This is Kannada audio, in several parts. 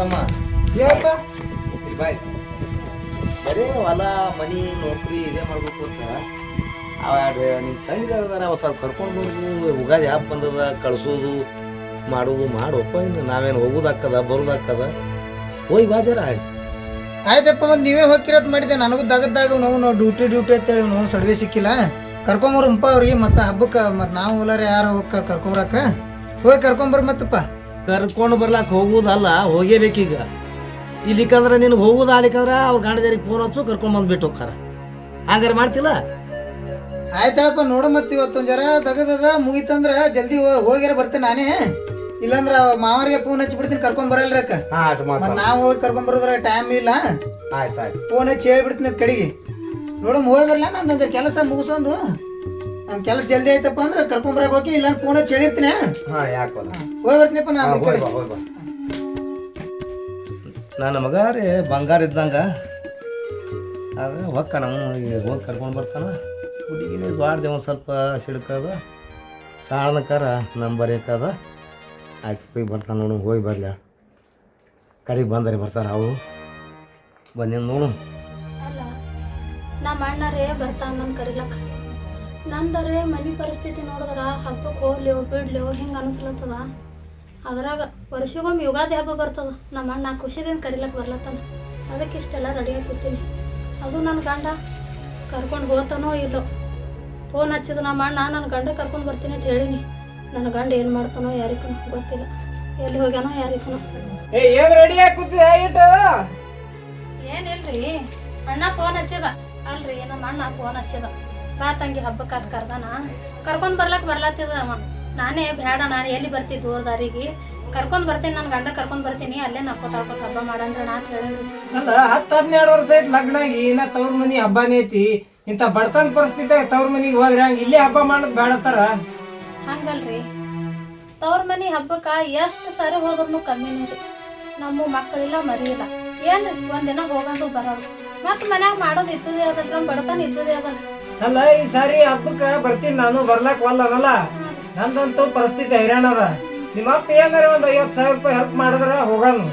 ತಮ್ಮ ಹೇಳಪ್ಪ. ಇಲ್ಲಿ ಬಾಯ್ ಬರೀ ಹೊಲ ಮನಿ ನೌಕರಿ ಇದೇ ಮಾಡ್ಬೇಕು ಅಂತ ನಿಮ್ಮ ತಂಗಿದಾರ ಅವ ಸ್ವಲ್ಪ ಕರ್ಕೊಂಡು ಹೋಗು. ಉಗಾದಿ ಹಬ್ಬ ಬಂದದ ಕಳ್ಸೋದು ಮಾಡೋದು ಮಾಡೋಪ್ಪ. ಇನ್ನು ನಾವೇನು ಹೋಗೋದಾಕ್ಕದ ಬರೋದಾಕ್ಕದ ಹೋಗಿ ಬಾಜಾರ ಆಯ್ತಪ್ಪ ಮತ್ತೆ ನೀವೇ ಹೋಗಿರೋದು ಮಾಡಿದೆ. ನನಗೂ ದಗದಾಗ ನಾವು ಡ್ಯೂಟಿ ಅಂತೇಳಿ ನಾವು ಸಡ್ವೆ ಸಿಕ್ಕಿಲ್ಲ. ಕರ್ಕೊಂಬರ್ಮಪ್ಪ ಅವ್ರಿಗೆ ಮತ್ತೆ ಹಬ್ಬಕ್ಕೆ ಮತ್ತೆ ನಾವು ಹೋಲಾರ ಯಾರು ಹೋಗಿ ಕರ್ಕೊಂಬರಕ್ಕ ಹೋಗಿ ಕರ್ಕೊಂಬರ್ ಮತ್ತಪ್ಪ. ಕರ್ಕೊಂಡು ಬರ್ಲಾಕ ಹೋಗುದಲ್ಲ, ಹೋಗೇಬೇಕೀಗ. ಇಲ್ಲಿಕಂದ್ರೆ ನಿನಗೆ ಹೋಗುದು ಆಲಿಕಂದ್ರೆ ಅವ್ರ ಗಂಡದೇರಿಗೆ ಫೋನ್ ಹಚ್ಚು ಕರ್ಕೊಂಡು ಬಂದ್ಬಿಟ್ಟು ಹೋಗ್ತಾರ. ಹಂಗಾರೆ ಮಾಡ್ತಿಲ್ಲ? ಆಯ್ತಳಪ್ಪ ನೋಡು ಮತ್ತೆ ಇವತ್ತೊಂದು ಜರ ತಗದದ ಮುಗಿತಂದ್ರ ಜಲ್ದಿ ಹೋಗ್ಯಾರ ಬರ್ತೇನೆ ನಾನೇ. ಇಲ್ಲಾಂದ್ರ ಮಾವರಿಗೆ ಫೋನ್ ಹಚ್ಚಿ ಬಿಡ್ತೀನಿ ಕರ್ಕೊಂಡ್ ಬರಲ್ರಕ್ಕ. ಮತ್ತೆ ನಾವು ಹೋಗಿ ಕರ್ಕೊಂಡ್ ಬರೋದ್ರ ಟೈಮ್ ಇಲ್ಲ. ಫೋನ್ ಹಚ್ಚಿ ಹೇಳ್ಬಿಡ್ತೀನಿ ಅದ್ ಕಡೆಗೆ. ನೋಡಮ್ ಹೋಗಿ ಬರಲ್ಲ, ನಂದು ಕೆಲಸ ಮುಗಿಸೊಂದು ನನ್ ಕೆಲಸ ಜಲ್ದಿ ಆಯ್ತಪ್ಪ ಅಂದ್ರೆ ಕರ್ಕೊಂಡ್ ಬರಕ್ ಹೋಗಿ. ಇಲ್ಲ ಫೋನ್ ಹಚ್ಚಿ ಹೇಳಿರ್ತೀನಿ. ಹೋಗಿ ಬರ್ತೀನಿಪ್ಪ ನಾನು. ನನ್ನ ಮಗ ರೀ ಬಂಗಾರ ಇದ್ದಂಗ ಅದೇ ಹೊಕ್ಕ ನಮ್ಮ ಹೋಗಿ ಕರ್ಕೊಂಡು ಬರ್ತಾನ. ಹುಡುಗಿನ ದ್ವಾಡ್ದೆ ಒಂದು ಸ್ವಲ್ಪ ಸಿಡ್ಕದ ಸಾಣಕರ ನಂಬರೇಕದ ಆಕೆ ಹೋಗಿ ಬರ್ತಾನೆ ನೋಡು. ಹೋಗಿ ಬರಲ ಕಡೆಗೆ ಬಂದರೆ ಬರ್ತಾರೆ ಅವರು ಬಂದೇನು ನೋಡು. ಅಲ್ಲ ನಮ್ಮ ಅಣ್ಣರೇ ಬರ್ತಾನೆ ನನ್ನ ಕರಿಲಕ್ಕ. ನಂದರೆ ಮನೆ ಪರಿಸ್ಥಿತಿ ನೋಡಿದ್ರ ಹಬ್ಬಕ್ಕೆ ಹೋಗ್ಲಿವೋ ಬಿಡ್ಲಿವೋ ಹಿಂಗೆ ಅನಿಸ್ಲತ್ತದ. ಅದ್ರಾಗ ವರ್ಷಗೊಮ್ಮೆ ಯುಗಾದಿ ಹಬ್ಬ ಬರ್ತದ. ನಮ್ಮ ಅಣ್ಣ ಖುಷಿದಿಂದ ಕರಿಲಕ್ಕೆ ಬರ್ಲತ್ತಾನ. ಅದಕ್ಕೆ ಇಷ್ಟೆಲ್ಲ ರೆಡಿಯಾಗಿ ಕೂತೀನಿ. ಅದು ನನ್ನ ಗಂಡ ಕರ್ಕೊಂಡು ಹೋಗ್ತಾನೋ ಇಲ್ಲೋ. ಫೋನ್ ಹಚ್ಚಿದ ನಮ್ಮ ಅಣ್ಣ ನನ್ನ ಗಂಡ ಕರ್ಕೊಂಡು ಬರ್ತೀನಿ ಅಂತ ಹೇಳೀನಿ. ನನ್ನ ಗಂಡ ಏನು ಮಾಡ್ತಾನೋ ಯಾರಿಗೂ ಗೊತ್ತಿಲ್ಲ. ಎಲ್ಲಿ ಹೋಗ್ಯಾನೋ ಯಾರಿಗೂ ಏನಿಲ್ರಿ. ಅಣ್ಣ ಫೋನ್ ಹಚ್ಚಿದ ಅಲ್ರಿ. ನಮ್ಮ ಅಣ್ಣ ಫೋನ್ ಹಚ್ಚಿದ ಬಾ ತಂಗಿ ಹಬ್ಬಕ್ಕೆ ಅದು ಕರ್ದಾನ ಕರ್ಕೊಂಡು ಬರ್ಲತ್ತಿದ. ನಾನೇ ಬೇಡ, ನಾನು ಎಲ್ಲಿ ಬರ್ತೀನಿ ದೂರ ದಾರಿಗೆ ಕರ್ಕೊಂಡ್ ಬರ್ತೀನಿ. ನನ್ನ ಗಂಡ ಕರ್ಕೊಂಡ್ ಬರ್ತೀನಿ, ಅಲ್ಲೇ ನಕ್ಕೋತ ಹಬ್ಬ ಮಾಡಂದ್ರ ನಾ ಹೇಳಿದ್ರಿ. ಅಲ್ಲ 10-12 ವರ್ಷ ಐತಿ ಲಗ್ನಾಗಿ ಇನ್ನ ತವ್ರ ಮನಿ ಹಬ್ಬನೇ ಐತಿ. ಇಂತ ಬಡತನ ಪರಿಸ್ಥಿತಿ ತವ್ರ ಮನಿಗೆ ಹೋದ್ರೆ ಹಂಗ ಇಲ್ಲೇ ಹಬ್ಬ ಮಾಡೋದ್ ಬೇಡತ್ತಾರ. ಹಂಗಲ್ರಿ, ತವ್ರ ಮನಿ ಹಬ್ಬಕ್ಕ ಎಷ್ಟು ಸರಿ ಹೋದ್ರೂ ಕಮ್ಮಿನೇ ರೀ. ನಮ್ಮ ಮಕ್ಕಳಿಲ್ಲ ಮರಿ ಇಲ್ಲ. ಏನ್ರಿ ಒಂದಿನ ಹೋಗೋದು ಬರೋದು ಮತ್ ಮನ್ಯಾಗ ಮಾಡೋದು ಇದ್ದುದೇ ಅದಲ್ರಿ. ನಮ್ಮ ಬಡತನ ಇದ್ದುದೇ ಅದಲ್ರಿ. ಅಲ್ಲ ಈ ಸಾರಿ ಹಬ್ಬಕ್ಕ ಬರ್ತೀನಿ ನಾನು, ಬರ್ಲಾಕ್ ಒಲ್ಲನಲ್ಲ. ನಂದಂತೂ ಪರಿಸ್ಥಿತಿ ಹೈರಾಣ ಅದ. ನಿಮ್ಮ ಅಪ್ಪ ಏನಾರ ಒಂದ್ 50,000 ರೂಪಾಯಿ ಹೆಲ್ಪ್ ಮಾಡಿದ್ರ ಹೋಗಾನು.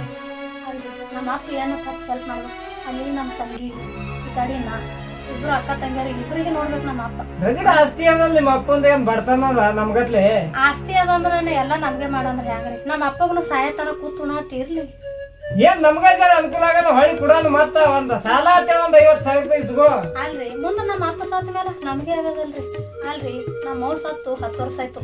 ಅಲ್ರಿ ನಮ್ಮ ಅಪ್ಪ ಏನು ಹೆಲ್ಪ್ ಮಾಡ್ಬೇಕು. ಅಲ್ಲಿ ನಮ್ಮ ತಂಗಿ ಈ ಕಡೆ ನಾ ಇಬ್ರು ಅಕ್ಕ ತಂಗಿಯರಿಗೆ ಇಬ್ರಿಗೆ ನೋಡ್ಬೇಕು. ನಮ್ಮ ಅಪ್ಪ ರಗಡ ಆಸ್ತಿ ಅದ ನಿಮ್ಮ ಅಪ್ಪಂದ ಏನ್ ಬಡತನ ಅದ ನಮ್ಗತ್ಲೆ. ಆಸ್ತಿ ಅದಂದ್ರ ಎಲ್ಲ ನಮ್ಗೆ ಮಾಡಂದ್ರ ಹೆಂಗ್ರಿ. ನಮ್ಮ ಅಪ್ಪಗನು ಸಾಯತರ ಕೂತು ನಾಟ್ ಇರ್ಲಿ. ಏನ್ ನಮ್ಗ ಜರ ಅನುಕೂಲ ಆಗಲ್ಲ ಹೊಳಿ ಕೊಡೋಣ. ಮತ್ತ ಒಂದ್ ಸಾಲ ಅಂತೇಳಿ ಒಂದ್ 50,000 ರೂಪಾಯಿ ಇಸ್ಕೋ. ಅಲ್ರಿ ಮುಂದ ನಮ್ಮ ಅಪ್ಪ ಸತ್ತ ಮೇಲೆ ನಮ್ಗೆ ಆಗೋದಲ್ರಿ. ಅಲ್ರಿ ನಮ್ಮ ಅವ್ವ ಸತ್ತು 10 ವರ್ಷ ಆಯ್ತು.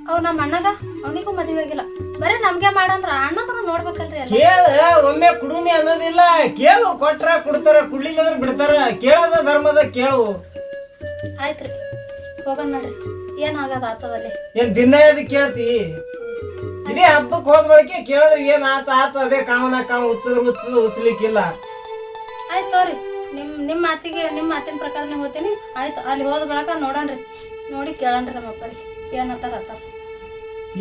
ಅವ್ ನಮ್ಮ ಅಣ್ಣಗ ಅವನಿಗೂ ಮದುವೆ ಆಗಿಲ್ಲ. ಬರೀ ನಮ್ಗೆ ಮಾಡಂದ್ರ ಅಣ್ಣದನ್ನು ನೋಡ್ಬೇಕಲ್ರಿ. ಕೇಳ ಒಮ್ಮೆ ಕುಡುಮಿ ಅನ್ನೋದಿಲ್ಲ. ಕೇಳು, ಕೊಟ್ರ ಕೊಡ್ತಾರ, ಕುಡ್ಲಿಲ್ಲ ಅಂದ್ರೆ ಬಿಡ್ತಾರ. ಕೇಳದ ಧರ್ಮದ ಕೇಳು. ಆಯ್ತ್ರಿ ಹೋಗೋಣ ನೋಡ್ರಿ. ಏನಾಗದ ಆತದಲ್ಲಿ ಏನ್ ದಿನ ಎದ್ ಕೇಳ್ತಿ? ಇದೇ ಹಬ್ಬಕ್ಕೆ ಹೋದ ಬಳಿಕೆ ಕೇಳಿದ್ರೆ ಏನ್ ಆತ ಅದೇ ಕಾಮನ ಉಚ್ಚಲಿಕ್ಕಿಲ್ಲ. ಆಯ್ತು ತೋರಿ. ನಿಮ್ಮ ಮಾತಿನ ಪ್ರಕಾರನೇ ಹೋಗ್ತೀನಿ. ಆಯ್ತು ಅಲ್ಲಿ ಹೋದ ಬಳಕ ನೋಡಣ್ರಿ. ನೋಡಿ ಕೇಳಣ್ರಿ ನಮ್ಮ ಅಪ್ಪರಿಗೆ ಏನತ್ತಾರ ಅತ್ತಾರ.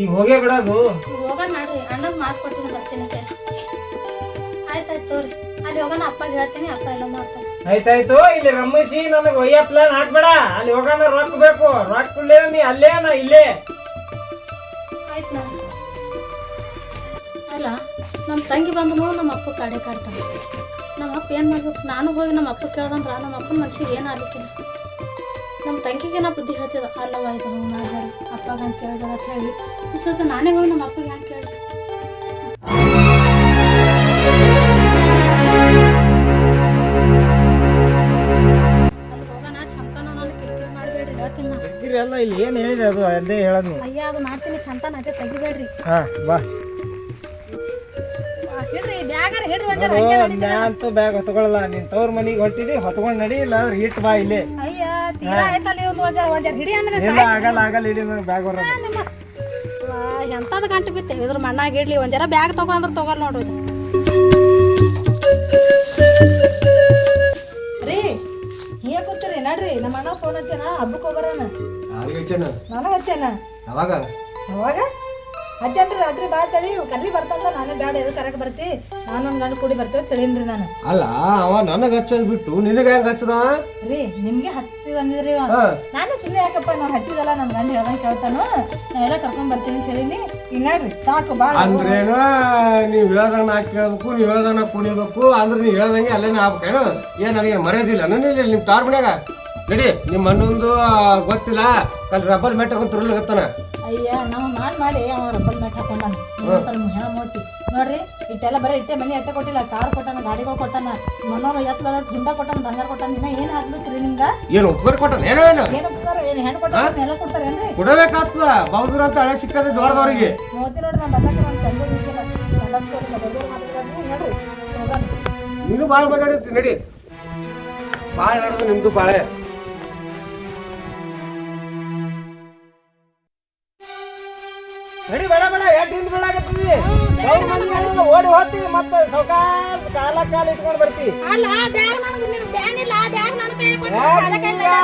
ಈಗ ಹೋಗೇ ಬಿಡೋದು. ಹೋಗೋಣ ನೋಡ್ರಿ. ಅಣ್ಣಗ್ ಮಾತು ಕೊಡ್ತೀನಿ ಬರ್ತೀನಿ. ಆಯ್ತಾಯ್ತು ತೋರಿ. ಅಲ್ಲಿ ಹೋಗೋಣ. ಅಪ್ಪಗೆ ಹೇಳ್ತೀನಿ, ಅಪ್ಪ ಎಲ್ಲ ಮಾಡ್ತಾರೆ. ಆಯ್ತಾಯ್ತು. ಇಲ್ಲಿ ರಮೇಶಿ ನನಗೆ ಒಯ್ಯ ಪ್ಲಾನ್ ಹಾಕ್ಬೇಡ. ಅಲ್ಲಿ ಹೋಗೋಣ ರೊಕ್ಕ ಬೇಕು. ರೊಕ್ಕ ಕೊಡ್ಲೇ ನೀ ಅಲ್ಲೇ ನಾ ಇಲ್ಲೇ. ಆಯ್ತು ನೋಡ್ರಿ. ಅಲ್ಲ ನಮ್ಮ ತಂಗಿ ಬಂದು ನಮ್ಮ ಅಪ್ಪ ಕಡೆ ಕಾಡ್ತಾನೆ. ನಮ್ಮ ಅಪ್ಪ ಏನು ಮಾಡ್ಬೇಕು? ನಾನು ಹೋಗಿ ನಮ್ಮ ಅಪ್ಪ ಕೇಳ್ದಂದ್ರ ನಮ್ಮ ಅಪ್ಪನ ಮನಸ್ಸಿಗೆ ಏನು ಆಗ್ಲಿಕ್ಕಿಲ್ಲ. ನಮ್ಮ ತಂಗಿಗೆ ನಾ ಬುದ್ಧಿ ಹಚ್ಚಿದ ಅಲ್ಲವ ಇದು ನಾ ಹೇಳಿ ಅಪ್ಪಗ ಅಂತ ಕೇಳಿದ ಅಂತ ಹೇಳಿ ಈ ಸ್ವಲ್ಪ ನಾನೇ ಹೋಗಿ ನಮ್ಮ ಅಪ್ಪಗೆ ಹ್ಯಾಂಗೆ ಕೇಳಿದೆ. ಅಲ್ಲಿ ಹೋಗೋಣ. ಚಂತನ ನಾನು ಕಿರಿಕಿರಿ ಮಾಡಬೇಡ್ರಿ ಹೇಳ್ತೀನಿ ನಾ. ಕಿರಿಕಿರಿ ಅಲ್ಲ, ಇಲ್ಲಿ ಏನು ಹೇಳಿದೆ ಅದು ಅದೇ ಹೇಳೋದು. ಅಯ್ಯ ಅದು ಮಾಡ್ತೀನಿ. ಚಂತನ ಅದೇ ತೆಗಿಬೇಡ್ರಿ. ಹಾಂ ಬಾ. ಹಿಡ್ರಿ ಬ್ಯಾಗಾರ ಹಿಡ್ರಿ. ಅಂತೂ ಬ್ಯಾಗ್ ಹೊತ್ಕೊಳ್ಳಲ್ಲ. ನೀನ್ ತವ್ರ ಮನಿಗೆ ಹೊಟ್ಟಿದಿ ಹೊತ್ಕೊಂಡ್ ನಡಿ. ಇಲ್ಲ ಅಂದ್ರೆ ಇಟ್ಟು ಬಾ ಇಲ್ಲಿ. ಅಯ್ಯ ತೀರಾ ಆಯ್ತಲ್ಲ ಒಂದ್ ಹಿಡಿ ಅಂದ್ರೆ ಇಲ್ಲ ಆಗಲ್ಲ ಇಡಿ ಬ್ಯಾಗ್ ಹೊರ. ಎಂತದ ಗಂಟು ಬಿತ್ತೇವೆ ಇದ್ರ ಮಣ್ಣಾಗ ಇಡ್ಲಿ. ಒಂದ್ ಜರ ಬ್ಯಾಗ್ ತಗೊಂಡ್ರೆ ತಗೋಲ್ ನೋಡ್ರಿ. ರೀ ಹಿಂಗೆ ಕೂತ್ರಿ ನಡ್ರಿ. ನಮ್ಮ ಅಣ್ಣ ಫೋನ್ ಹಚ್ಚೇನ ಹಬ್ಬಕ್ಕೆ ಹೋಗ್ಬರೋಣ. ನನಗೆ ಹಚ್ಚೇನ. ಯಾವಾಗ ಅಜ್ಜನ್ರಿ ರಾತ್ರಿ ಬಾ ತಳಿ ಕರ್ಲಿ ಬರ್ತಂದ ನಾನೇ ಬ್ಯಾಡ ಎದು ಕರಕ್ ಬರ್ತಿ ನಾನು ನನ್ನ ಗಂಡ ಕೂಡಿ ಬರ್ತೀವಿ ಅಂತ ಹೇಳಿನ್ರಿ ನಾನು. ಅಲ್ಲ ಅವ ನನಗೆ ಹಚ್ಚೋದ್ ಬಿಟ್ಟು ನಿನಗೆ ಹೆಂಗ್ ಹಚ್ಚದವ? ರೀ ನಿಮ್ಗೆ ಹಚ್ತೀವಿ ಅಂದಿದ್ರಿ ನಾನು ಸುಮ್ಮನೆ ಯಾಕಪ್ಪ ನಾವು ಹಚ್ಚಿದಲ್ಲ ನನ್ನ ಗಂಡ ಹೇಳ್ದಂಗೆ ಕೇಳ್ತಾನು ನಾ ಎಲ್ಲ ಕರ್ಕೊಂಡ್ ಬರ್ತೀನಿ ಅಂತ ಹೇಳಿನಿ. ಈಗ ನೋಡ್ರಿ ಸಾಕು ಬಾಳ ಅಂದ್ರೇನ ನೀವ್ ಹೇಳ್ದಂಗ ನಾ ಕೇಳ್ಬೇಕು, ನೀವ್ ಹೇಳ್ದಂಗ ನಾ ಕುಣಿಬೇಕು, ಅಂದ್ರೆ ನೀವ್ ಹೇಳ್ದಂಗೆ ಅಲ್ಲೇನೆ ಆಗ್ಬೇಕೇನು? ಏನ್ ನನಗೆ ಮರ್ಯಾದಿಲ್ಲ ನನ್ನ ನಿಮ್ ತಾರ್ ಮನ್ಯಾಗ ನಡಿ. ನಿಮ್ಮ ಅಣ್ಣಂದು ಗೊತ್ತಿಲ್ಲ ಕಲ್ ರಬ್ಬರ್ ಮೆಟ್ಟ ತುರುಗತ್ತಾನ. ಅಯ್ಯ ನಾವು ಮಾಡಿ ಅವ ರಬ್ಬಲ್ ಮ್ಯಾಟ್ ಹಾಕೊಂಡಾನ ಹೆಣ ಮೋತಿ ನೋಡ್ರಿ. ಇಟ್ಟೆಲ್ಲ ಬರೀ ಇಟ್ಟೆ ಮನೆ ಎಟ್ಟೆ ಕೊಟ್ಟಿಲ್ಲ, ಕಾರ್ ಕೊಟ್ಟಾನ, ಗಾಡಿಗಳು ಕೊಟ್ಟಾನ, ಮನೋರು ಎತ್ತ ಹುಂಡ ಕೊಟ್ಟಾನ, ಬಂಗಾರ ಕೊಟ್ಟಾನ. ಇನ್ನ ಏನ್ ಹಾಕ್ಬೇಕ್ರಿ ನಿಮ್ಗ? ಏನು ಉಪಕಾರ ಕೊಟ್ಟಾನ? ಏನೋ ಏನ್ ಉಪಕಾರ? ಏನ್ ಹೆಣ್ಣು ಕೊಟ್ಟಾನ ಎಲ್ಲ ಕೊಡ್ತಾರೇನ್ರಿ? ಕೊಡಬೇಕಾಗ್ತದ ಬೌದ್ರ ಅಂತ ಹಳೆ ಸಿಕ್ಕದ ದೊಡ್ಡದವ್ರಿಗೆ. ಮೋತಿ ನೋಡ್ರಿ ನಾ ಬಂದಾಗ ಒಂದು ಚಂದ ನಿಂತಿಲ್ಲ ನೋಡ್ರಿ ಹೋಗೋಣ. ನೀನು ಬಾಳ ಬಗಾಡಿರ್ತಿ ನಡಿ. ಬಾಳ ನಡೆದು ನಿಮ್ದು ಬಾಳೆ. ನಡಿ ಬೇಡ ಬೇಡ ಎಷ್ಟು ಹಿಂದ್ ಬೀಳಾಕತ್ತೀವಿ. ಓಡಿ ಹೋಗ್ತೀವಿ ಮತ್ತೆ ಸೌಕಾಸ್ ಕಾಲ ಇಟ್ಕೊಂಡ್ ಬರ್ತೀವಿ.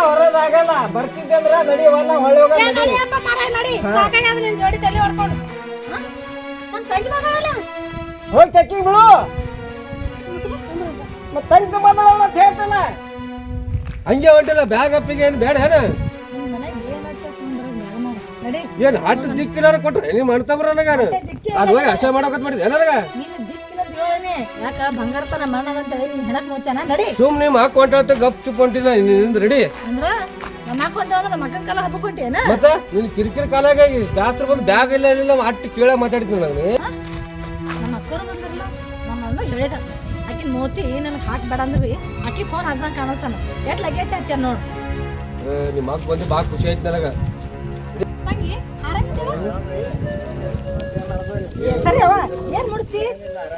ಹೊರದಾಗಲ್ಲ ಬರ್ತಿದ್ದೆ ಅಂದ್ರ ನಡಿ ಹೊಲ ಹೊಳೆ ಹೋಗ ಹೋಗಿ ಚೆಕ್ಕಿಂಗ್ ಬಿಡು. ಮತ್ತೆ ತಂಗಿ ಬಂದಳ ಅಂತ ಹೇಳ್ತಲ್ಲ ಹಂಗೆ ಹೊಂಟಿಲ್ಲ ಬ್ಯಾಗ್ ಅಪ್ಪಿಗೆ ಏನು ಬೇಡ ಹೇಳ. ಏನ್ ಹಟ್ಟು ದಿಕ್ಕಿನಾರ ಕೊಟ್ರೆ ನೀವ್ ಮಾಡ್ತಾವ್ರ ನನಗ ಅದು ಹೋಗಿ ಹಸೆ ಮಾಡಕತ್ ಮಾಡಿದ್ದೆ ನನಗ. ಯಾಕ ಬಂಗಾರ ತರ ಮಾಡದಂತ ಹೇಳಿ ಹೆಣಕ್ ಮುಚ್ಚಾನ ನಡಿ. ಸುಮ್ ನಿಮ್ ಹಾಕೊಂಟ ಗಪ್ ಚುಪ್ ಹೊಂಟಿನ ರೆಡಿ ಅಂದ್ರ ನಮ್ಮ ಹಾಕೊಂಡ ಅಂದ್ರೆ ಮಕ್ಕಳ ಕಾಲ ಹಬ್ಬಕೊಂಟೇನ ಮತ್ತೆ ನಿನ್ ಕಿರಿಕಿರಿ ಕಾಲಾಗ ಜಾಸ್ತಿ ಬಂದು ಬ್ಯಾಗ್ ಇಲ್ಲ ಅಟ್ಟು ಕೇಳ ಮಾತಾಡ್ತೀನಿ ನಾನು. ನಮ್ಮ ಅಕ್ಕರು ಬಂದಿರಲ್ಲ ನಮ್ಮ ಅಣ್ಣ ಹೇಳಿದ ಆಕಿ ಮೋತಿ ನನಗೆ ಹಾಕ್ಬೇಡ ಅಂದ್ವಿ ಆಕಿ ಫೋನ್ ಹಸ್ದಂಗ ಕಾಣಿಸ್ತಾನ ಎಟ್ ಲಗೇಜ್ ಹಚ್ಚ ನೋಡು. ನಿಮ್ಮ ಮಗ ಬಂದು ಬಾ ಖುಷಿ ಆಯ್ತು ನನಗ. ಸರಿ ಅವ ಏನ್ ಮುಡ್ತಿ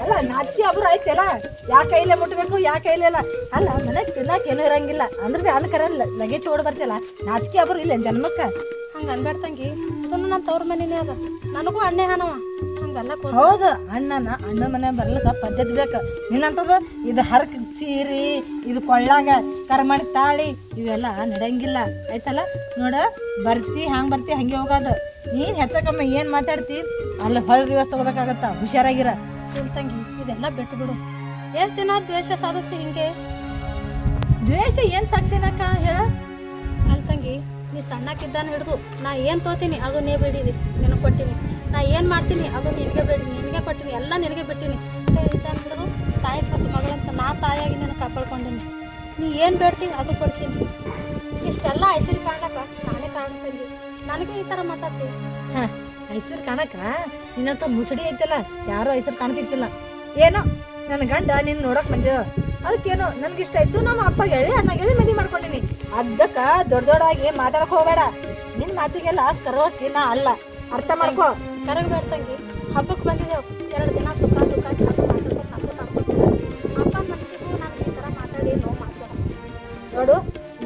ಅಲ್ಲ ನಾಚಿಕೆ ಅಬ್ರು ಐತಲ್ಲ ಯಾ ಕೈಲೇ ಮುಟ್ಬೇಕು ಯಾ ಕೈಲೇ ಇಲ್ಲ ಅಲ್ಲ ಮನೆಗ್ ತಿನ್ನಕ್ ಏನೂ ಇರಂಗಿಲ್ಲ ಅಂದ್ರೆ ಭೀ ಅನ್ನ ಕರ ಲಗೇಜ್ ಓಡ್ ಬರ್ತಿಲ್ಲ ನಾಚಿಕೆ ಅಬ್ರು ಇಲ್ಲ ಜನ್ಮಕ್ಕ ಹಂಗ ಅನ್ಬೇಡ ತಂಗಿ. ಸುಮ್ಮನೆ ನನ್ನ ತವ್ರ ಮನೇನೇ ಅದ, ನನಗೂ ಅಣ್ಣೆ ಹಣವ ಹಂಗಲ್ಲ. ಹೌದು ಅಣ್ಣ ಮನೆ ಬರ್ಲಕ್ಕ ಪದ್ಧತಿ ಬೇಕು. ನಿನ್ನಂತದ್ದು ಇದು ಹರಕ್ ಸೀರಿ ಇದು ಕೊಳ್ಳಾಗ ಕರ್ಮಣಿ ತಾಳಿ ಇವೆಲ್ಲ ನಡೆಯಂಗಿಲ್ಲ ಆಯ್ತಲ್ಲ. ನೋಡ ಬರ್ತಿ ಹಂಗೆ ಹೋಗೋದು. ನೀನ್ ಹೆಚ್ಚಕಮ್ಮ ಏನ್ ಮಾತಾಡ್ತಿ ಅಲ್ಲಿ ಹೊಳ್ ರಿವರ್ಸ್ ತಗೋಬೇಕಾಗತ್ತ. ಹುಷಾರಾಗಿರ ತಂಗಿ, ಇದೆಲ್ಲ ಬಿಟ್ಟು ಬಿಡು. ಎಷ್ಟ್ ದಿನ ದ್ವೇಷ ಸಾಧಿಸ್ತಿ ಹಿಂಗೆ? ದ್ವೇಷ ಏನ್ ಸಾಕ್ಷಿನಕ್ಕ ಹೇಳ. ಅಲ್ಲಿ ತಂಗಿ, ನೀ ಸಣ್ಣಕ್ಕಿದ್ದಾನ ಹಿಡಿದು ನಾ ಏನು ತೋತೀನಿ ಅದು ನೀ ಬೇಡಿದಿ ನಿನಗೆ ಕೊಟ್ಟಿನಿ, ನಾ ಏನು ಮಾಡ್ತೀನಿ ಅದು ನಿನಗೆ ಬೇಡಿ ನಿನಗೆ ಕೊಟ್ಟಿನಿ, ಎಲ್ಲ ನಿನಗೆ ಬಿಟ್ಟಿನಿ. ಇದ್ದಾನ ಹಿಡಿದು ತಾಯಿ ಸತ್ತು ಮಗಳಂತ ನಾ ತಾಯಿಯಾಗಿ ನಿನಗೆ ಕಾಪಾಡ್ಕೊಂಡೀನಿ. ನೀ ಏನು ಬೇಡ್ತೀನಿ ಅದು ಕೊಡ್ತೀನಿ. ಇಷ್ಟೆಲ್ಲ ಐಶ್ವರ್ಯ ಕಾರಣಕ್ಕ ನಾನೇ ಕಾರಣ ತಂಗಿ, ನನಗೆ ಈ ಥರ ಮಾತಾಡ್ತೀನಿ. ಹಾಂ ಐಸರ್ ಕಾಣಕ್ಕ ನಿನ್ನಂತ ಮುಸುಡಿ ಐತಲ್ಲ ಯಾರೋ ಐಸರ್ ಕಾಣ್ತಿತ್ತಿಲ್ಲ. ಏನೋ ನನ್ನ ಗಂಡ ನಿನ್ನ ನೋಡಕ್ ಬಂದಿದ ಅದಕ್ಕೇನೋ ನನ್ಗಿಷ್ಟ ಆಯ್ತು. ನಮ್ಮ ಅಪ್ಪ ಹೇಳಿ ಅಣ್ಣ ಹೇಳಿ ಮದುವೆ ಮಾಡ್ಕೊಂಡಿನಿ. ಅದಕ್ಕ ದೊಡ್ಡದಾಗಿ ಮಾತಾಡಕ್ ಹೋಗ್ಬೇಡ. ನಿನ್ ಮಾತಿಗೆಲ್ಲ ಕರೋಕಿ ನಾ ಅಲ್ಲ, ಅರ್ಥ ಮಾಡ್ಕೋ. ಕರಗಬೇಡ ತಂಗಿ, ಹಬ್ಬಕ್ಕೆ ಬಂದಿದ್ದೇವೆ 2 ದಿನ ಸುಖ ಅಪ್ಪ ಮನಸ್ಸಿಗೂ ನಾನು ಈ ಥರ ಮಾತಾಡಿ ನೋವು ಮಾಡ್ಬೇಡ. ನೋಡು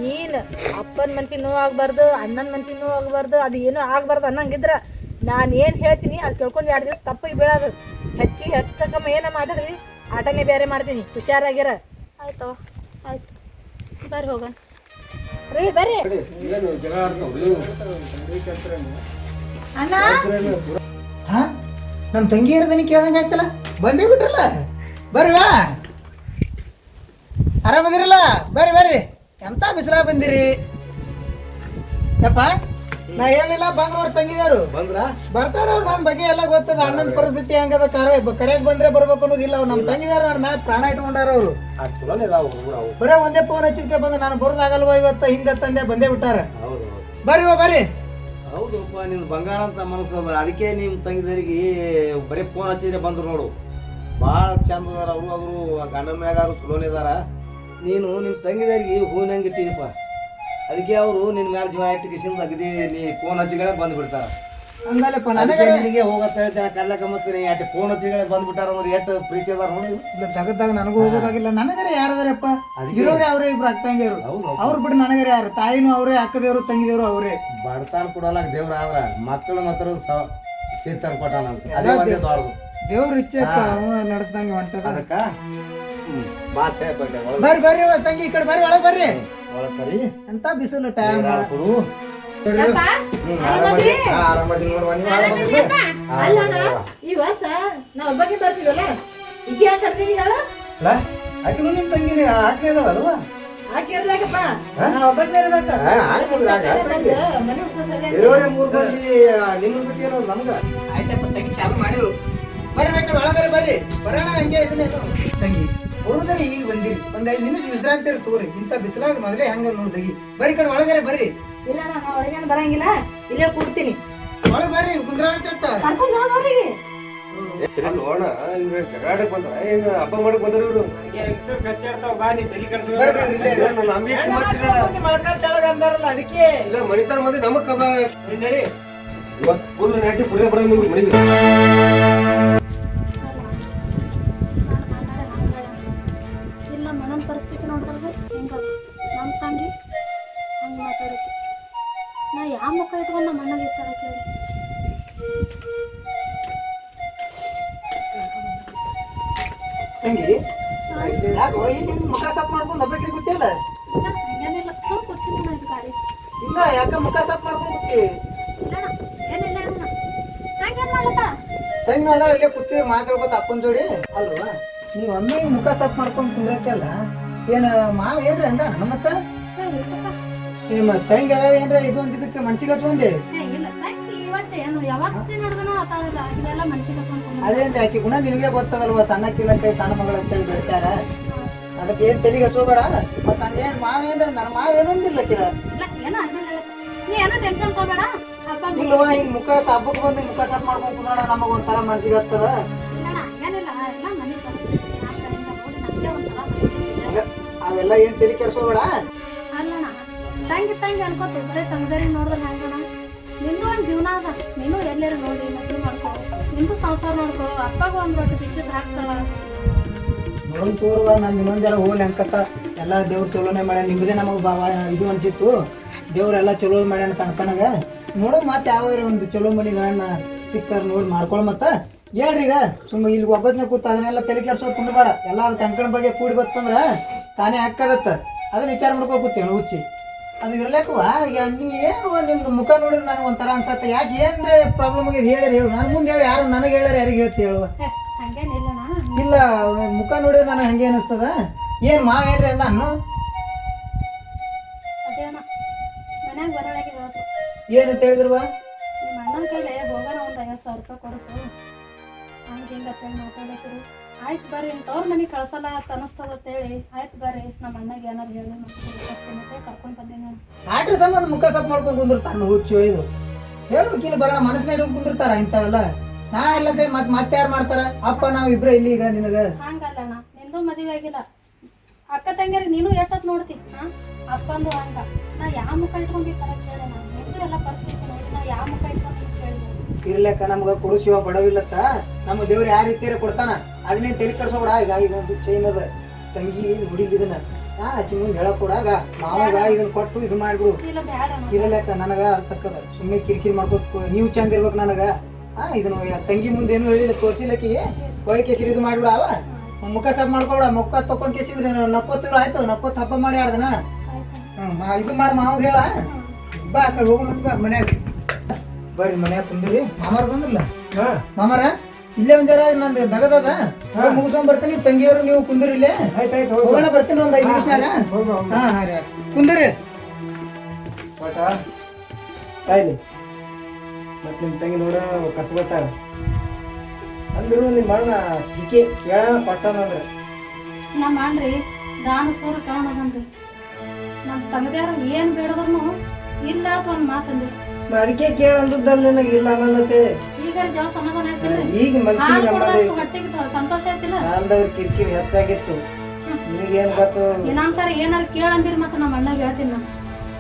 ನೀನು ಅಪ್ಪನ ಮನ್ಸಿಗೆ ನೋವು ಆಗ್ಬಾರ್ದು, ಅಣ್ಣನ ಮನ್ಸಿಗೆ ನೋವು ಆಗ್ಬಾರ್ದು, ಅದು ಏನೂ ಆಗ್ಬಾರ್ದು ಅನ್ನಂಗಿದ್ರ ನಾನು ಏನು ಹೇಳ್ತೀನಿ ಅದು ಕೇಳ್ಕೊಂಡು 2 ದಿವಸ ತಪ್ಪಿಗೆ ಬೀಳೋದು. ಹೆಚ್ಚಕಮ್ಮ ಏನೋ ಮಾತಾಡ್ರಿ ಆಟನೇ ಬೇರೆ ಮಾಡ್ತೀನಿ. ಹುಷಾರಾಗಿರ. ಆಯ್ತವ ಆಯ್ತು, ಬರ್ರಿ ಹೋಗೋಣ. ರೀ ಬರ್ರಿ ಅಣ್ಣ. ಹಾ ನಮ್ಮ ತಂಗಿ ಇರೋದನ್ನ ಕೇಳ್ದಂಗೆ ಆಯ್ತಲ್ಲ, ಬಂದೇ ಬಿಟ್ರಲ್ಲ. ಬರ್ವಾ ಆರಾಮದಿರಲ್ಲ? ಬರ್ರಿ ಎಂತ ಬಿಸಿಲ ಬಂದಿರಿ ಯಪ್ಪ. ನಾ ಹೇಳಿಲ್ಲ ಬಂದ್ ನೋಡಿ ತಂಗಿದಾರು ಬರ್ತಾರ. ಅವ್ರು ನನ್ನ ಬಗ್ಗೆ ಎಲ್ಲ ಗೊತ್ತದ. ಅಣ್ಣನ ಪರಿಸ್ಥಿತಿ ಹೆಂಗದ ಕರೆಯಾಗ ಬಂದ್ರೆ ಬರ್ಬೇಕು ಅನ್ನೋದಿಲ್ಲ. ಅವ್ರು ನಮ್ಮ ತಂಗಿದಾರ ನನ್ನ ಮ್ಯಾಗ ಪ್ರಾಣ ಇಟ್ಕೊಂಡಾರ. ಅವರು ಬರೇ ಒಂದೇ ಫೋನ್ ಹಚ್ಚಿದ್ಕೆ ಬಂದ ನಾನು ಬರೋದಾಗಲ್ವ ಇವತ್ತ ಹಿಂಗತ್ತಂದೆ ಬಂದೇ ಬಿಟ್ಟಾರ. ಬರ್ರಿ ಹೌದಪ್ಪ, ನಿನ್ ಬಂಗಾರ ಅಂತ ಮನಸ್ಸು ಅದ. ಅದಕ್ಕೆ ನಿಮ್ಮ ತಂಗಿದರಿಗೆ ಬರೀ ಫೋನ್ ಹಚ್ಚಿದ್ರೆ ಬಂದ್ರು ನೋಡು. ಭಾಳ ಚಂದ ಅದಾರ ಅವರು ಗಂಡನ ಮ್ಯಾಗಾರು ಚಲೋನೇ ಇದಾರ. ನೀನು ನಿಮ್ಮ ತಂಗಿದರಿಗೆ ಹೂವಿನಂಗೆ ಇಟ್ಟಿದಪ್ಪ. ಅದಕ್ಕೆ ಅವರು ನಿನ್ನ ಮ್ಯಾಲ ಜೀವ ಇಟ್ಟಿಗೆಸಿಂದ ಅಗದಿ ನೀ ಫೋನ್ ಹಚ್ಚಿಗಳೇ ಬಂದ್ಬಿಡ್ತಾರ. ಹಂಗಲ್ಲಪ್ಪ ನನಗೆ ಹೋಗತ್ತ ಹೇಳ್ತೇನೆ ಕಲ್ಲಕ ಮತ್ತೆ ಅಟ್ ಫೋನ್ ಹಚ್ಚಿಗಳೇ ಬಂದ್ಬಿಟ್ಟಾರ ಅಂದ್ರೆ ಎಷ್ಟು ಪ್ರೀತಿ ಅದಾರ ನೋಡಿ. ತಗದಾಗ ನನಗೂ ಹೋಗೋದಾಗಿಲ್ಲ. ನನಗರೆ ಯಾರದಾರಪ್ಪ ಇರೋರೇ ಅವ್ರೇ, ಇಬ್ರು ಅಕ್ಕಂಗಿರು. ಅವ್ರು ಬಿಟ್ಟು ನನಗರೆ ಯಾರು? ತಾಯಿನೂ ಅವರೇ, ಅಕ್ಕದೇವ್ರು ತಂಗಿದೇವ್ರು ಅವರೇ. ಬಡತಾನ ಕೊಡಲಾಕ ದೇವ್ರ ಆದ್ರ ಮಕ್ಕಳು ಮಾತ್ರ ಸೇರ್ತಾನ ಕೊಟ್ಟಾನ. ಅದೇ ಒಂದೇ ದೊಡ್ಡದು ದೇವ್ರ ಇಚ್ಛೆ ಅವನು ನಡೆಸ್ದಂಗೆ ಹೊಂಟದ. ಅದಕ್ಕ ಬರ್ರಿ ತಂಗಿ ಈ ಕಡೆ ಬರ್ರಿ, ಒಳಗೆ ಬರ್ರಿ. ಒಳಕರಿ ಅಂತ ಬಿಸಿಲು ಟೈಮ್ ಯಪ್ಪ, ಆರಾಮದ್ರಿ? ಆರಾಮದಿ ನೋಡುವ ನೀವು ಆರಾಮದಿ ಅಲ್ಲಣ್ಣ, ಈ ವರ್ಷ ನಾ ಒಬ್ಬಕ್ಕೆ ಬರ್ತಿದ್ವಲ್ಲ ಈಗ ಯಾಕೆ ಕರ್ತೀನಿ ಹೇಳ ಅಲ್ಲ ಆಕಿನೂ ನಿಮ್ಮ ತಂಗಿನಿ ಆಕೆ ಅದಾವ ಅಲ್ವಾ ಹಾಕಿರ್ಲಾಕಪ್ಪ ನಾ ಒಬ್ಬಕ್ಕೆ ಇರ್ಬೇಕು ಮನೆ ಹೊಸ ಸರಿ ಇರೋಡೆ 3 ಮಂದಿ ನಿಮ್ಮನ್ನ ಬಿಟ್ಟು ಏನೋ ನಮ್ಗ ಆಯ್ತಪ್ಪ ತಂಗಿ ಚಾಲು ಮಾಡಿರು ಬರ್ರಿ ಬೇಕಾದ್ರೆ ಒಳಗಡೆ ಬರ್ರಿ ಬರೋಣ ಹಂಗೆ ಇದನ್ನೇನು ತಂಗಿ ಬರುವುದರೆ ಈಗ ಬಂದಿರಿ ಒಂದ್ 5 ನಿಮಿಷ ವಿಶ್ರಾಂತಿ ಇರು ತಗೋರಿ ಇಂಥ ಬಿಸಿಲಾಗ ಮೊದಲೇ ಹಂಗ ನೋಡ್ದಗಿ ಬರ್ರಿ ಕಡೆ ಒಳಗಡೆ ಬರ್ರಿ ಇಲ್ಲ ನಾ ಒಳಗೇನು ಬರಂಗಿಲ್ಲ ಇಲ್ಲೇ ಕೂಡ್ತೀನಿ ಒಳಗೆ ಬರ್ರಿ ಕುಂದ್ರಾಂತ ಕರ್ಕೊಂಡು ಹೋಗ್ರಿ ನೋಡ ಇವ್ರು ಜಗಾಡಕ್ ಬಂದ್ರ ಏನು ಹಬ್ಬ ಮಾಡಕ್ ಬಂದ್ರ ಇವ್ರು ಹೆಂಗಸರು ಕಚ್ಚಾಡ್ತಾವ ಬಾ ನೀ ತಲೆ ಬರ್ರಿ ಇಲ್ಲೇ ನನ್ನ ಅಂಬಿಕೆ ಮಾತಿಲ್ಲ ಮಳ್ಕಾಲ್ ತೆಳಗ ಅಂದಾರಲ್ಲ ಅದಕ್ಕೆ ಇಲ್ಲ ಮನಿತಾರ ಮಂದಿ ನಮಗ್ ಕಬ್ಬ ನಡಿ ಇವತ್ತು ಫುಲ್ ನಾಟಿ ಕುಡಿದ ಬರ ನಿಮ್ಗೆ ಮನೆಗೆ ಇಲ್ಲ ಮನನ ಪರಿಸ್ಥಿತಿ ನೋಡಿದ್ರೆ ಹಿಂಗ ನಮ್ಮ ತಂಗಿ ಹಂಗೆ ಮಾತಾಡಕ್ಕೆ ನಾ ಯಾವ ಮುಖ ಇಟ್ಕೊಂಡು ನಮ್ಮ ಅಣ್ಣಗೆ ಇರ್ತಾರ ಕೇಳಿ ತಂಗಿ ಯಾಕೋ ಇಲ್ಲಿ ಮುಖ ಸಪ್ ಮಾಡ್ಕೊಂಡು ಹಬ್ಬಕ್ಕೆ ಗೊತ್ತಿಲ್ಲ ಇಲ್ಲ ಹಂಗೇನಿಲ್ಲ ಸ್ವಲ್ಪ ಗೊತ್ತಿಲ್ಲ ನಾ ಇದು ಗಾಡಿ ಇಲ್ಲ ಯಾಕ ಮುಖ ಸಪ್ ಮಾಡ್ಕೊಂಡು ಕೂತಿ ಇಲ್ಲ ಏನಿಲ್ಲ ಅಣ್ಣ ಹಂಗೇನು ಮಾಡ್ಲತ್ತ ತಂಗಿ ಅದಾಳ ಇಲ್ಲೇ ಕೂತಿ ಮಾತಾಡ್ಕೊತ ಅಪ್ಪನ ಜೋಡಿ ಅಲ್ವಾ ನೀವು ಒಮ್ಮೆ ಮುಖ ಸಪ್ ಮಾಡ್ಕೊಂಡು ಕುಂದ್ರಕ್ಕೆಲ್ಲ ಏನ ಮಾವ ಏನ್ರಿ ಅಂದ ನಮ್ಮತ್ತ ನಿಮ್ಮ ತಂಗಿ ಏನ್ರ ಇದು ಅಂತಿದ್ದಕ್ಕೆ ಮನ್ಸಿಗೆ ಹಚ್ಕೊಂಡಿ ಇಲ್ಲ ತಂಗಿ ಇವತ್ತು ಏನು ಯಾವಾಗ ನೋಡಿದ್ರೂ ಆತಾಳಿಲ್ಲ ಇದೆಲ್ಲ ಮನ್ಸಿಗೆ ಹಚ್ಕೊಂಡು ಅದೇಂತ ಆಕಿ ಗುಣ ನಿನಗೆ ಗೊತ್ತದಲ್ವಾ ಸಣ್ಣ ಕಿಲಂಕೈ ಸಣ್ಣ ಮಗಳು ಅಂತೇಳಿ ಬೆಳೆಸ್ಯಾರ ಅದಕ್ಕೆ ಏನ್ ತಲೆಗೆ ಹಚ್ಚೋಬೇಡ ಮತ್ತ ಹಂಗೇನ್ ಮಾವ ಏನ್ರ ನನ್ನ ಮಾವ ಏನೊಂದಿಲ್ಲ ಕಿರ ಇಲ್ಲ ಏನೋ ಹಂಗಿಲ್ಲ ನೀ ಏನೋ ಟೆನ್ಷನ್ ತಗೋಬೇಡ ಹಬ್ಬ ಇಲ್ವಾ ಹಿಂಗ್ ಮುಖ ಹಬ್ಬಕ್ಕೆ ಬಂದು ಮುಖ ಸಪ್ ಮಾಡ್ಕೊಂಡ್ ಕುಂದ್ರಣ ನಮಗ ಒಂಥರ ಮನ್ಸಿಗೆ ಹತ್ತದ ಇಲ್ಲಣ್ಣ ಹಂಗೇನಿಲ್ಲ ಎಲ್ಲ ಮನೆ ಪರಿಸ್ಥಿತಿ ಆ ಕಡೆಯಿಂದ ನೋಡಿ ನಮಗೆ ಒಂಥರ ಪರಿಸ್ಥಿತಿ ಅವೆಲ್ಲ ಏನ್ ತಲೆ ಕೆಡ್ಸೋಬೇಡ ಅಲ್ಲಣ್ಣ ತಂಗಿ ಅನ್ಕೋತೀವಿ ಬರೀ ತಂಗದರಿ ನೋಡಿದ್ರೆ ಹೆಂಗಣ ನಿಂದು ಒಂದು ಜೀವನ ಅದ ನೀನು ಎಲ್ಲರೂ ನೋಡಿ ಮದುವೆ ಮಾಡ್ಕೋ ನಿಂದು ಸಂಸಾರ ನೋಡ್ಕೋ ಅಪ್ಪಗೂ ಒಂದು ರೊಟ್ಟಿ ಬಿಸಿದು ಹಾಕ್ತಾಳ ನೋಡೋನ್ ತೋರುವ ನಾನು ಇನ್ನೊಂದ್ ಜರ ಹೋಗ್ಲಿ ಅನ್ಕತ್ತ ಎಲ್ಲ ದೇವ್ರ ಚಲೋನೆ ಮಾಡ್ಯಾನ ನಿಮ್ದೇ ನಮಗ್ ಇದು ಅನ್ಸಿತ್ತು ದೇವ್ರೆಲ್ಲ ಚಲೋ ಮಾಡ್ಯಾನ ತನಕ ನೋಡೋ ಮತ್ತೆ ಯಾವ ಒಂದು ಚಲೋ ಮನಿಗಳನ್ನ ಸಿಕ್ತಾರ ನೋಡಿ ಮಾಡ್ಕೊಳ ಮತ್ತ ಹೇಳ್ರಿ ಈಗ ಸುಮ್ಮ ಇಲ್ಲಿ ಒಬ್ಬದ್ನ ಕೂತ ಅದನ್ನೆಲ್ಲ ತಲೆ ಕೆಡ್ಸೋದ್ ಕುಂಡ್ಬೇಡ ಎಲ್ಲ ಅದು ಕಂಕಣ ಬಗ್ಗೆ ಕೂಡಿ ಬತ್ತಂದ್ರ ತಾನೇ ಹಾಕದತ್ತ ಅದನ್ನ ವಿಚಾರ ಮಾಡ್ಕೋ ಕೂತೇನು ಹುಚ್ಚಿ ಅದು ಇರ್ಲೇಕವ ಈಗ ನೀ ಏನು ನಿಮ್ದು ಮುಖ ನೋಡಿದ್ರೆ ನನಗೆ ಒಂಥರ ಅನ್ಸತ್ತ ಯಾಕೆ ಏನ್ರೆ ಪ್ರಾಬ್ಲಮ್ ಆಗಿದೆ ಹೇಳು ನಾನು ಮುಂದೆ ಹೇಳಿ ಯಾರು ನನಗೆ ಹೇಳ್ಯಾರ ಯಾರಿಗೆ ಹೇಳ್ತಿ ಹೇಳುವ ಹಂಗೇನಿಲ್ಲಣ್ಣ ಇಲ್ಲ ಮುಖ ನೋಡಿದ್ರೆ ನನಗೆ ಹಂಗೆ ಅನಿಸ್ತದ ಏನು ಮಾವ ಏನ್ರಿ ಅಂದ ಅನ್ನು ಅದೇನ ಮನ್ಯಾಗ ಬರೋಳಾಗಿ ಹೇಳ್ತು ಏನಂತ ಹೇಳಿದ್ರವ ನಿಮ್ಮ ಅಣ್ಣನ ಕೈಲಿ ಹೋಗೋಣ ಒಂದು 50,000 ರೂಪಾಯಿ ಕೊಡಿಸು ಹಂಗೆ ಹಿಂಗೆ ಅಂತೇಳಿ ಮಾತಾಡತ್ತಿರು ಆಯ್ತು ಬರ್ರಿ ಅವ್ರ ಮನೆಗೆ ಕಳ್ಸಲ್ಲ ಅಂತ ಅನಿಸ್ತದ ಅಂತೇಳಿ ಆಯ್ತು ಬರ್ರಿ ನಮ್ಮ ಅಣ್ಣಗೆ ಏನಾರು ಹೇಳಿ ಮತ್ತೆ ಕರ್ಕೊಂಡು ಬಂದೀನಿ ನಾನು ಆಟ್ರ ಸಂಬಂಧ ಮುಖ ಸಪ್ ಮಾಡ್ಕೊಂಡು ಕುಂದಿರ್ತಾನ ಹುಚ್ಚು ಇದು ಹೇಳ್ಬೇಕಿಲ್ಲ ಬರೋಣ ಮನಸ್ಸಿನ ಹಿಡಿದು ಕುಂದಿರ್ತಾರ ಇಂಥವೆಲ್ಲ ನಾ ಇಲ್ಲದೆ ಮತ್ತೆ ಯಾರು ಮಾಡ್ತಾರ ಅಪ್ಪ ನಾವು ಇಬ್ರ ಇಲ್ಲಿ ಈಗ ನಿನಗ ಹಂಗಲ್ಲಣ್ಣ ನಿಂದು ಮದುವೆ ಆಗಿಲ್ಲ ಅಕ್ಕ ತಂಗಿಯರಿಗೆ ನೀನು ಎಷ್ಟೊತ್ತು ನೋಡ್ತಿ ಅಪ್ಪಂದು ಹಂಗ ನಾ ಯಾವ ಮುಖ ಇಟ್ಕೊಂಡಿರ್ತಾರ ಕೇಳೋಣ ನಿಂದು ಎಲ್ಲ ಪರಿಸ್ಥಿತಿ ನೋಡಿ ನಾ ಯಾವ ಮುಖ ಇಟ್ಕೊಂಡು ಕೇಳಿದೆ ಇರ್ಲಕ್ಕ ನಮ್ಗ ಕೊಡಿಸುವ ಬಡವಿಲ್ಲತ್ತ ನಮ್ಮ ದೇವ್ರು ಯಾವ ರೀತಿಯಾರ ಕೊಡ್ತಾನ ಅದನ್ನೇ ತಲೆ ಕಡ್ಸೋಬೇಡ ಈಗ ಒಂದು ಚೈನ್ ಅದ ತಂಗಿ ಹುಡುಗಿ ಇದನ್ನ ಆಕಿ ಮುಂದೆ ಹೇಳಕ್ ಕೊಡಾಗ ಮಾವಾಗ ಇದನ್ನ ಕೊಟ್ಟು ಇದು ಮಾಡ್ಬಿಡು ಇಲ್ಲ ಬೇಡ ಇರಲಕ್ಕ ನನಗ ಅರ್ಥಕ್ಕದ ಸುಮ್ಮನೆ ಕಿರಿಕಿರಿ ಮಾಡ್ಕೋತ ನೀವು ಚಂದ ಇರ್ಬೇಕು ನನಗ ಇದನ್ನ ತಂಗಿ ಮುಂದೆ ಏನು ಹೇಳಿಲ್ಲ ತೋರ್ಸಿಲ್ಲಕ್ಕಿ ಹೋಗಿ ಕೇಸಿರಿ ಇದು ಮಾಡ್ಬಿಡ ಅವ ಮುಖ ಸಬ್ ಮಾಡ್ಕೊಬಿಡ ಮುಖ ತಕೊಂಡ್ ಕೇಸಿದ್ರೆ ನಕ್ಕೋತಿರು ಆಯ್ತು ನಕ್ಕೋತ್ ಹಬ್ಬ ಮಾಡಿ ಆಡ್ದನ ಇದು ಮಾಡಿ ಮಾವ್ ಹೇಳ ಬಾ ಆ ಕಡೆ ಹೋಗೋಣ ಮನ್ಯಾಗ ಬರ್ರಿ ಮನ್ಯಾಗ ಕುಂದ್ರಿ ಮಾಮಾರ ಬಂದ್ರಲ್ಲ ಮಾಮಾರ ಇಲ್ಲೇ ಒಂದ್ ಜರ ನಂದು ದಗದದ ಮುಗಿಸ್ಕೊಂಡ್ ಬರ್ತೀನಿ ತಂಗಿಯವರು ನೀವು ಕುಂದ್ರಿ ಇಲ್ಲೇ ಹೋಗೋಣ ಬರ್ತೀನಿ ಒಂದ್ 5 ನಿಮಿಷನಾಗ ಹಾ ರೀ ಕುಂದ್ರಿ ತಾಯಿಲಿ ಮತ್ತೆ ನಿಮ್ಮ ತಂಗಿ ನೋಡ ಕಸ್ಬತ್ತಾಳ ಅಂದ್ರು ನಿಮ್ಮ ಅಣ್ಣ ಟಿಕೆ ಕೇಳ ಕೊಟ್ಟಾನಂದ್ರೆ ನಮ್ಮ ಅಣ್ಣ್ರಿ ದಾನ ಸೂರ ತಗೊಂಡದನ್ರಿ ನಮ್ಮ ತಂಗದ್ಯಾರು ಏನು ಬೇಡದ್ರು ಇಲ್ಲ ಅಂತ ಒಂದು ಮಾತಂದ್ರಿ ಅದಕ್ಕೆ ಕೇಳಂದದ್ದಲ್ಲ ನನಗೆ ಇಲ್ಲ ಅನ್ನತ್ತೆ ಈಗ ಜವ ಸಮಾಧಾನ ಆಯ್ತಿಲ್ಲ ಈಗ ಮನ್ಸಿಗೆ ಹೊಟ್ಟಿಗೆ ಸಂತೋಷ ಆಯ್ತಿಲ್ಲ ಕಾಲದವ್ರ ಕಿರಿಕಿರಿ ಹೆಚ್ಚಾಗಿತ್ತು ನಿನಗೇನು ಗೊತ್ತು ಇನ್ನೊಂದ್ಸರಿ ಏನಾರು ಕೇಳಂದಿರಿ ಮತ್ತೆ ನಮ್ಮ ಅಣ್ಣಗೆ ಹೇಳ್ತೀನಿ ನಾನು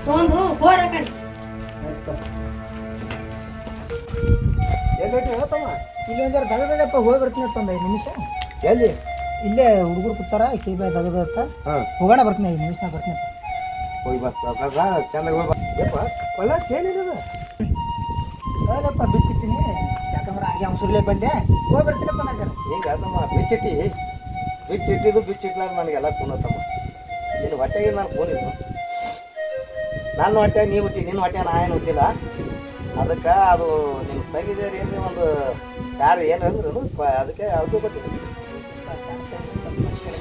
ತೊಗೊಂಡು ಹೋರ ಕಡೆ ಎಲ್ಲೈತಿ ಹೇಳ್ತಮ್ಮ ಇಲ್ಲಿ ಒಂದ್ ಜರ ದಗದಪ್ಪ ಹೋಗಿ ಬರ್ತೀನಿ ಅಂತ ಒಂದು 5 ನಿಮಿಷ ಎಲ್ಲಿ ಇಲ್ಲೇ ಹುಡುಗರು ಕೂತಾರ ಕೈ ಬಾಯ್ ದಗದತ್ತ ಹೋಗೋಣ ಬರ್ತೀನಿ 5 ನಿಮಿಷನಾಗ ಬರ್ತೀನಿ ಹೋಗಿ ಬಾ ಚಂದ ಹೋಗಿ ಬಾ ಹೊಲ ಚೇನಿರದ ಅದಪ್ಪ ಬಿತ್ತಿರ್ತೀನಿ ಯಾಕಂದ್ರೆ ಹಾಗೆ ಅವಸರ್ಲೆ ಬಂದೆ ಹೋಗಿ ಬರ್ತೀನಪ್ಪ ನಾ ಜರ ಹಿಂಗಾತಮ್ಮ ಬಿಚ್ಚಿಟ್ಟಿದ್ದು ಬಿಚ್ಚಿಟ್ಲಾರ ನನಗೆಲ್ಲ ಫೋನ್ ಹತ್ತಮ್ಮ ನಿನ್ನ ಹೊಟ್ಟೆಗೆ ನಾನು ಫೋನ್ ಇದ್ದು ನನ್ನ ಹೊಟ್ಟೆ ನೀವು ಹುಟ್ಟಿ ನಿನ್ನ ಹೊಟ್ಟೆ ನಾ ಏನು ಹುಟ್ಟಿಲ್ಲ ಅದಕ್ಕೆ ಅದು ನಿಮ್ಮ ತೆಗಿದೇರಿ ಏನು ಒಂದು ಯಾರು ಏನು ಹೇಳಿದ್ರು ಅದಕ್ಕೆ ಅವ್ರಿಗೂ ಗೊತ್ತಿಲ್ಲ.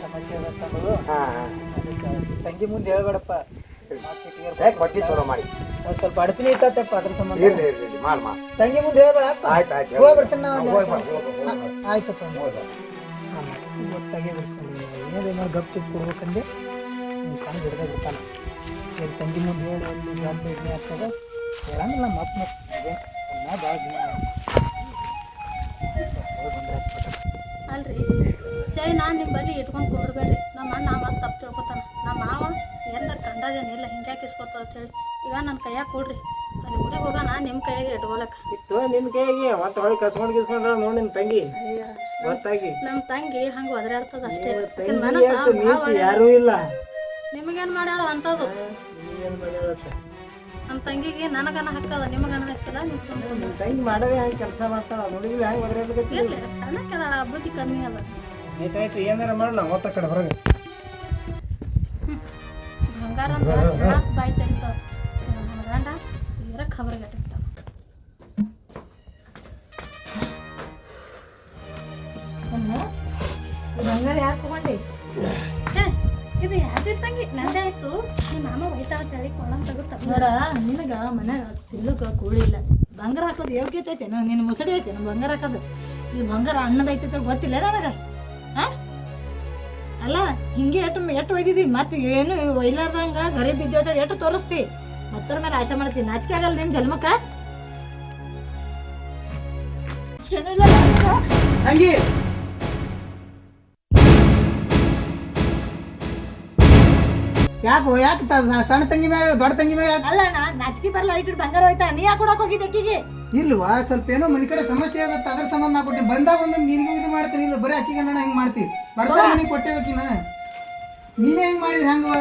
ಸಮಸ್ಯೆ ಅದಂತಂದ್ರು ಹಾಂ ತಂಗಿ ಮುಂದೆ ಹೇಳ್ಬೇಡಪ್ಪ. ಕೊಟ್ಟಿ ಚಲೋ ಮಾಡಿ ಒಂದ್ ಸ್ವಲ್ಪ ಅಡಚಣೆ ಇತ್ತಪ್ಪ ಅದ್ರ ಸಂಬಂಧ. ಇರ್ಲಿ ಇರ್ಲಿ ಮಾಡಿ ತಂಗಿ ಮುಂದೆ ಹೇಳ್ಬೇಡಪ್ಪ. ಆಯ್ತು ಆಯ್ತು ಹೋಗಿ ಬರ್ತೀನಿ ನಾವು. ಹೋಗಿ ಬಾ. ಆಯ್ತಪ್ಪ ಗೊತ್ತಾಗೇ ಬಿಡ್ತಾನೆ ಏನಾದ್ರು ಗಪ್ ಚುಪ್ ಕೊಡ್ಬೇಕಂದೆ ಕಂಡು ಹಿಡ್ದೆ ಬಿಡ್ತಾನೆ. ಸರಿ ತಂಗಿ ಮುಂದೆ ಹೇಳಿ ಅಲ್ಲಿ ಗಂಡ ಇದನ್ನ ಆಗ್ತದ ಹೇಳಂಗಿಲ್ಲ ಮತ್ತೆ ಭಾಳ ದಿನ ಅಲ್ರಿ ಸರಿ ನಾನು ನಿಮ್ಮ ಬಳಿ ಇಟ್ಕೊಂಡು ಕುಂದ್ರಬೇಡ್ರಿ. ನಮ್ಮ ಅಣ್ಣ ಮತ್ತೆ ತಪ್ಪು ತಿಳ್ಕೊತಾನೆ. ನಮ್ಮ ಮಾವ ಏನಾರ ಕಂಡಾಗೇನಿಲ್ಲ ಹಿಂಗ್ಯಾಕೆ ಇಸ್ಕೊತದ ಅಂತ ಹೇಳಿ ಈಗ ನನ್ನ ಕೈಯಾಗ ಕೊಡ್ರಿ ಅಲ್ಲಿ ಊರಿಗೆ ಹೋಗೋಣ ನಿಮ್ಮ ಕೈಯಾಗೆ ಇಟ್ಕೊಳಕ್ಕೆ. ಇತ್ತು ನಿನ್ನ ಕೈಯಾಗಿ ಮತ್ತೆ ಹೊಳಿ ಕಸ್ಕೊಂಡು ಗಿಸ್ಕೊಂಡ್ರ ನೋಡಿ ನಿನ್ನ ತಂಗಿ ಗೊತ್ತಾಗಿ ನಮ್ಮ ತಂಗಿ ಹಂಗೆ ಒದರಾಡ್ತದ ಅಷ್ಟೇ. ಯಾರೂ ಇಲ್ಲ ನಿಮಗೇನು ಮಾಡ್ಯಾಳ ಅಂತದು ಏನು ಮಾಡ್ಯಾಳ ನಮ್ಮ ತಂಗಿಗೆ ನನಗನ ಹಾಕದ ನಿಮಗನ ಹಾಕಿಲ್ಲ. ನೀವು ನಿನ್ನ ತಂಗಿ ಮಾಡೋದೇ ಹೆಂಗೆ ಕೆಲಸ ಮಾಡ್ತಾಳ ನೋಡಿದ್ವಿ ಹೆಂಗೆ ಒದರಾಡ್ಬೇಕತ್ತಿ. ಇರ್ಲಿ ಸಣ್ಣಕ್ಕೆದ ಬುದ್ಧಿ ಕಮ್ಮಿ ಅದ. ಆಯ್ತಾಯ್ತು ಏನಾರ ಮಾಡಿ ನಾವು ಹೊತ್ತ ಕಡೆ ಹೊರಗೆ ಬಂಗಾರ ಅಂತ ಬಾಯಿ ತೆಗಿತಾವ ನನ್ನ ಗಂಡ ತೀರ ಖಬರ್ಗೆಟ್ಟಿರ್ತಾವ. ಬಂಗಾರ ಯಾಕೆ ತಗೊಂಡಿ? ಇದು ಯಾವ್ದು ತಂಗಿ ನಂದೇ ಆಯ್ತು. ನಿಮ್ಮ ಮಾಮ ಬೈತಾಳ ತಳಿ ಕೊಳ್ಳಂ ತಗುತ್ತ ನೋಡ ನಿನಗ ಮನ್ಯಾಗ ತಿಲ್ಲಕ ಕೂಳಿ ಇಲ್ಲ. ಬಂಗಾರ ಹಾಕೋದು ಯೋಗ್ಯತೆ ಐತೆ ನಿನ್ನ ಮುಸಡಿ ಐತೆ ನಮ್ಮ ಬಂಗಾರ ಹಾಕೋದು. ಇದು ಬಂಗಾರ ಅಣ್ಣದ ಐತೆ ಗೊತ್ತಿಲ್ಲ ನನಗ. ಅಲ್ಲ ಹಿಂಗೆ ಎಟ್ಟು ಒಯ್ದಿದ್ದಿ ಮತ್ತೆ ಏನು ಒಯ್ಲಾರ್ದಂಗ ಗರಿ ಬಿದ್ದೋತ ಎಟ್ಟು ತೋರಿಸ್ತಿ ಮತ್ತೊರ ಮೇಲೆ ಆಸೆ ಮಾಡ್ತೀನಿ. ನಾಚಿಕೆ ಆಗಲ್ಲ ನಿನ್ ಜನ್ಮಕ್ಕ? ತಂಗಿ ಯಾಕೆ ಸಣ್ಣ ತಂಗಿ ಮ್ಯಾಗ ದೊಡ್ಡ ತಂಗಿ ಮ್ಯಾಗ ಅಲ್ಲ ಅಣ್ಣ ನಾಚಿಕೆ ಬರಲ್ಲ ಇಟ್ಟು ಬಂಗಾರ ಹೋಯ್ತಾ ನೀ ಯಾಕೆ ಕೊಡಕ್ ಹೋಗಿದ್ದೆ ಅಕ್ಕಿಗೆ? ಇಲ್ವಾ ಸ್ವಲ್ಪ ಏನೋ ಮನೆ ಕಡೆ ಸಮಸ್ಯೆ ಆಗತ್ತೆ ಅದ್ರ ಸಂಬಂಧ ನಾ ಕೊಟ್ಟೆ ಬಂದಾಗ ಒಮ್ಮೆ ನಿನಗೆ ಇದು ಮಾಡ್ತೀನಿ. ಇಲ್ಲ ಬರೀ ಅಕ್ಕಿಗೆ ನಾನು ಹಿಂಗೆ ಮಾಡ್ತೀವಿ ಬಡದ ಮನೆಗೆ ಕೊಟ್ಟೇಬೇಕಿನ ನೀವೇ ಹೆಂಗೆ ಮಾಡಿದ್ರಿ ಹಂಗವ?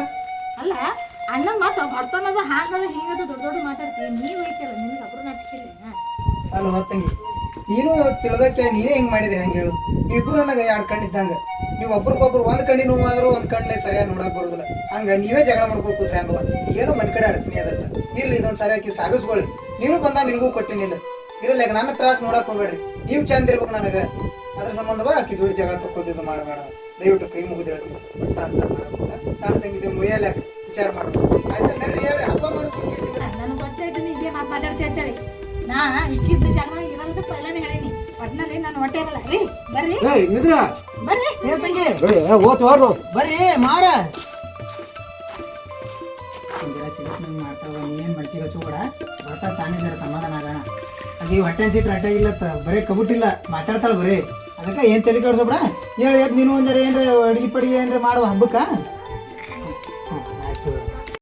ಅಲ್ಲ ಅಣ್ಣ ಮಾತು ಹೊಡ್ತಾನದ ಹಾಗದ ಹಿಂಗದ ದೊಡ್ಡ ದೊಡ್ಡ ಮಾತಾಡ್ತೀವಿ. ನೀವು ಐತಲ್ಲ ನಿಮ್ಗೆ ಅಬ್ರು ನಾಚಿಕೆ ಅಲ್ವಾ ತಂಗಿ ನೀನು ತಿಳಿದಕ್ಕೆ ನೀನೇ ಹೆಂಗೆ ಮಾಡಿದ್ರಿ ಹಂಗೆ ಹೇಳು. ನೀವಿಬ್ರು ನನಗೆ 2 ಕಣ್ಣಿದ್ದಂಗ ನೀವು ಒಬ್ರಿಗೊಬ್ರು ಒಂದು ಕಣ್ಣಿ ನೋವಾದ್ರೂ ಒಂದು ಕಣ್ಣೇ ಸರಿಯಾಗಿ ನೋಡಕ್ ಬರೋದಿಲ್ಲ. ಹಂಗ ನೀವೇ ಜಗಳ ಮಾಡ್ಕೋತ ಕೂತ್ರಿ ಹಂಗವ. ಏನೋ ಮನೆ ಕಡೆ ಅಡಚಣೆ ಅದತ್ತ ಇರ್ಲಿ ಇದೊಂದು ಸರಿಯಾಗಿ ಸಾಗಿಸ್ಕೊಳ್ಳಿ. ನೀನು ಬಂದ ನಿನಗೂ ಕೊಟ್ಟಿನಿಲ್ಲ ಇರಲ್ಲ ನನ್ನ ತ್ರಾಸ ನೋಡಕ್ ಹೋಗ್ಬೇಡ್ರಿ. ನೀವು ಚಂದ ಇರ್ಬೇಕು ನನಗೆ ಅದ್ರ ಸಂಬಂಧವ ಆಕಿ ಜೋಡಿ ಜಗಳ ತಕ್ಕೋದು ಮಾಡಬೇಡ. ದಯವಿಟ್ಟು ಕೈ ಮುಗಿದು ಹೇಳ್ತೀನಿ ಸಣ್ಣ ತಂಗಿದ್ದೆ ಮುಯ್ಯಲ್ಲ ವಿಚಾರ ಮಾಡ್ಬೇಕು. ಹಬ್ಬ ಮಾಡೋದು ನನಗೆ ಗೊತ್ತಾಯ್ತು ನೀವೇ ಮಾತಾಡ್ತಿ ಅಂತೇಳಿ. ನಾ ಇಕ್ಕಿದ್ದು ಜಾಗ ಇರೋದು ಪೈಲಾನೆ ಹೇಳೀನಿ. ಒಟ್ನಲ್ಲಿ ನಾನು ಹೊಟ್ಟೆ ಇರಲ್ಲ ರೀ. ಬರ್ರಿ ಬರ್ರಿ ಏನ್ ತಂಗಿ ಓದ್ತವ್ರು ಬರ್ರಿ ಮಾರ ಮಾಡ್ತಾವ ಏನ್ ಮನ್ಸಿಗೆ ಹಚ್ಚೋಬೇಡ. ಬರ್ತಾ ತಾನೇ ಜರ ಸಮಾಧಾನ ಆಗೋಣ. ಹಾಗೆ ಹೊಟ್ಟೆ ಸೀಟ್ ಅಟ್ಟಾಗಿಲ್ಲತ್ತ ಬರೀ ಕಬುಟ್ಟಿಲ್ಲ ಮಾತಾಡ್ತಾಳ ಬರೀ. ಅದಕ್ಕೆ ಏನ್ ತಲೆ ಕೆಡ್ಸೋಬೇಡ. ಹೇಳಿ ನೀನು ಒಂದರ ಏನ್ರ ಅಡಿಗೆ ಪಡಿಗೆ ಏನ್ರ ಮಾಡುವ ಹಬ್ಬಕ್ಕ